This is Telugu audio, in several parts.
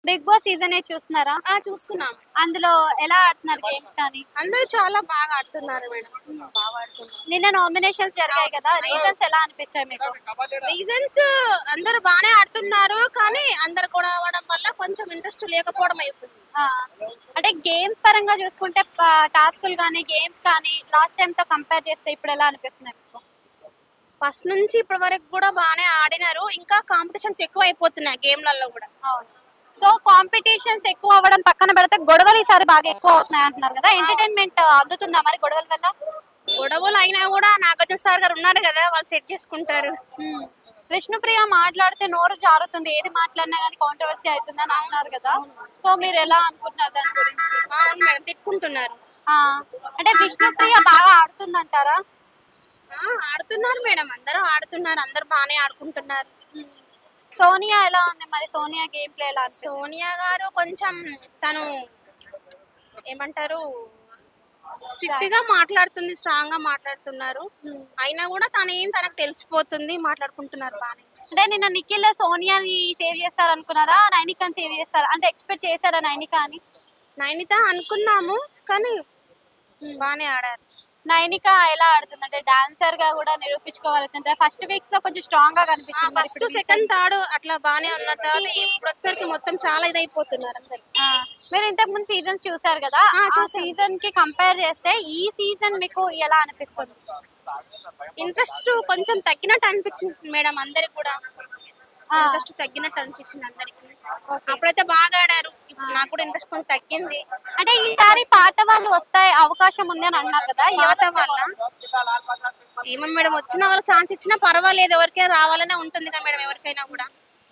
బిగ్ బాస్ సీజన్ 8 చూస్తున్నారా? చూస్తున్నాం. అందులో ఎలా ఆడుతున్నారు గేమ్స్ కానీ? అందరూ చాలా బాగా ఆడుతున్నారు మేడం. బాగా ఆడుతున్నారు. నిన్న నామినేషన్స్ జరిగాయి కదా, రీజన్స్ ఎలా అనిపించాయి మీకు? రీజన్స్ అందరూ బాగానే ఆడుతున్నారు, కానీ అందరు కూడా అవడం వల్ల కొంచెం ఇంట్రెస్ట్ లేకపోవడం అవుతుంది. అంటే గేమ్స్ పరంగా చూసుకుంటే టాస్కులు కానీ గేమ్స్ కానీ లాస్ట్ టైం తో కంపేర్ చేస్తే ఇప్పుడు ఎలా అనిపిస్తుంది మీకు? ఫస్ట్ నుంచి ఇప్పటి వరకు కూడా బాగానే ఆడినారు. ఇంకా కాంపిటీషన్స్ ఎక్కువ అయిపోతున్నాయి గేమ్లలో కూడా. సో కాంపిటీషన్స్ ఎక్కువ అవ్వడం పక్కన పెడితే గొడవలు ఈసారి బాగా ఎక్కువ అవుతున్నాయి అంటున్నారు కదా, ఎంటర్టైన్మెంట్ అందుతుందా మరి గొడవల వల్ల? గొడవలు అయినా కూడా నాగార్జున సార్ గారు ఉన్నారు కదా, వాళ్ళు సెట్ చేసుకుంటారు. విష్ణుప్రియ మాట్లాడితే నోరు జారుతుంది, ఏది మాట్లాడినా కానీ కాంట్రవర్సీ అవుతుంది అని అంటున్నారు కదా, సో మీరు ఎలా అనుకుంటున్నారు దాని గురించి? అవును మేడం, తిట్టుకుంటున్నారు. అంటే విష్ణుప్రియ బాగా ఆడుతుందంటారా? ఆడుతున్నారు మేడం, అందరూ ఆడుతున్నారు, అందరూ బాగానే ఆడుకుంటున్నారు. సోనియా ఎలా ఉంది మరి? సోనియా గేమ్ ప్లే ఎలా? సోనియా గారు కొంచెం తను ఏమంటారు, స్ట్రిక్ట్ గా మాట్లాడుతుంది, స్ట్రాంగ్ గా మాట్లాడుతున్నారు. అయినా కూడా తనకు తెలిసిపోతుంది, మాట్లాడుకుంటున్నారు బాగానే. అంటే నిన్న నిఖిల్ సోనియాని సేవ్ చేస్తారు అనుకున్నారా, నైనికాని సేవ్ చేస్తారా? అంటే ఎక్స్పెక్ట్ చేశారా నైనికా అని? నైనిత అనుకున్నాము, కానీ బాగానే ఆడారు. నైనిక ఎలా ఆడుతుంది? అంటే డాన్సర్ గా కూడా నిరూపించుకోగలుగుతుంది. ఫస్ట్ వీక్ లో కొంచెం స్ట్రాంగ్ గా కనిపించింది, ఫస్ట్ సెకండ్ థర్డ్ అట్లా బాగానే ఉన్నారు. తర్వాత ఇప్పుడు వచ్చేసరికి మొత్తం చాలా ఇదైపోతున్నారు అందరు. మీరు ఇంతకు ముందు సీజన్స్ చూసారు కదా, ఆ సీజన్ కి కంపేర్ చేస్తే ఈ సీజన్ మీకు ఎలా అనిపిస్తుంది? ఇంట్రెస్ట్ కొంచెం తగ్గినట్టు అనిపించింది మేడం, అందరికి కూడా ఇంట్రెస్ట్ తగ్గినట్టు అనిపించింది అందరికి. అప్పుడైతే బాగా ఆడారు, ఇప్పుడు నాకు కూడా ఇంట్రెస్ట్ కొంచెం తగ్గింది. అంటే ఈసారి పాత వాళ్ళు వస్తే అవకాశం ఉంది అని అన్నారు కదా, యువత వల్ల ఏమో మేడం, వచ్చిన వాళ్ళు ఛాన్స్ ఇచ్చినా పర్వాలేదు, ఎవరికైనా రావాలనే ఉంటుంది కదా మేడం, ఎవరికైనా కూడా.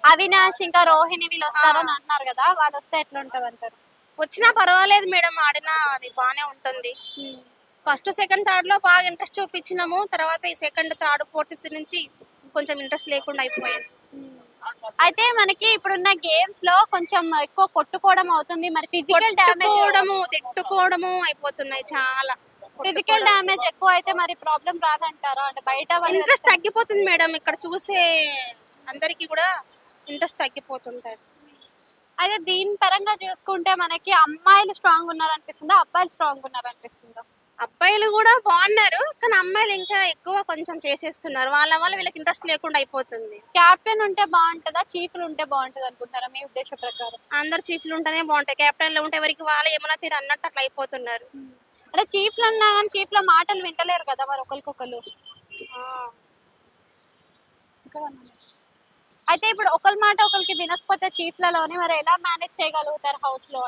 అవినాష్ ఇంకా రోహిణి వీళ్ళు వస్తారని అంటున్నారు కదా, వాళ్ళు వస్తే ఎట్లుంటది అంటారు? వచ్చినా పర్వాలేదు మేడం, ఆడినా అది బాగానే ఉంటుంది. ఫస్ట్ సెకండ్ థర్డ్ లో బాగా ఇంట్రెస్ట్ చూపించినాము, తర్వాత ఈ సెకండ్ థర్డ్ ఫోర్త్ ఫిఫ్త్ నుంచి కొంచెం ఇంట్రెస్ట్ లేకుండా అయిపోయింది. అయితే మనకి ఇప్పుడున్న గేమ్స్ లో కొంచెం ఎక్కువ కొట్టుకోవడం అవుతుంది, మరి ఫిజికల్ డ్యామేజ్ తిట్టుకోవడము అయిపోతున్నాయి చాలా. ఫిజికల్ డ్యామేజ్ ఎక్కువ అయితే మరి ప్రాబ్లం రాదంటారా? అంటే బయట ఇంట్రెస్ట్ తగ్గిపోతుంది మేడం, ఇక్కడ చూసే అందరికి కూడా ఇంట్రెస్ట్ తగ్గిపోతుంటది. అయితే దీని పరంగా చూసుకుంటే మనకి అమ్మాయిలు స్ట్రాంగ్ ఉన్నారు అనిపిస్తుందా, అబ్బాయిలు స్ట్రాంగ్ ఉన్నారు అనిపిస్తుందా? అబ్బాయిలు కూడా బాగున్నారు, కానీ అమ్మాయిలు ఇంకా ఎక్కువ కొంచెం చేసేస్తున్నారు, వాళ్ళ వీళ్ళకి ఇంట్రెస్ట్ లేకుండా అయిపోతుంది. క్యాప్టెన్ ఉంటే బాగుంటుందా, చీఫ్లు ఉంటే బాగుంటుంది అనుకుంటారా మీ ఉద్దేశ ప్రకారం? అందరు చీఫ్లు ఉంటేనే బాగుంటాయి, కెప్టెన్లు ఉంటే ఎవరికి వాళ్ళు ఏమన్నా తీరు అన్నట్టు అట్లా అయిపోతున్నారు. అంటే చీఫ్లు అన్నా కానీ చీఫ్ లో మాటలు వింటలేరు కదా మరి ఒకరికొకరు. అయితే ఇప్పుడు ఒకరి మాట ఒకరికి వినకపోతే చీఫ్లలోనే మరి ఎలా మేనేజ్ చేయగలుగుతారు హౌస్ లో?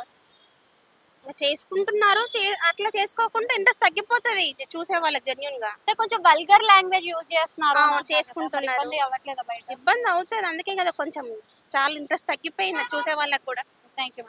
చేసుకుంటున్నారు, అట్లా చేసుకోకుండా ఇంట్రెస్ట్ తగ్గిపోతుంది చూసే వాళ్ళకి జెన్యూన్ గా. అంటే కొంచెం వల్గర్ లాంగ్వేజ్ యూజ్ చేస్తున్నారు, చేసుకుంటున్నారు, ఇబ్బంది అవ్వట్లేదా బయట? ఇబ్బంది అవుతుంది, అందుకే కదా కొంచెం చాలా ఇంట్రెస్ట్ తగ్గిపోయింది చూసే వాళ్ళకి కూడా. Thank you.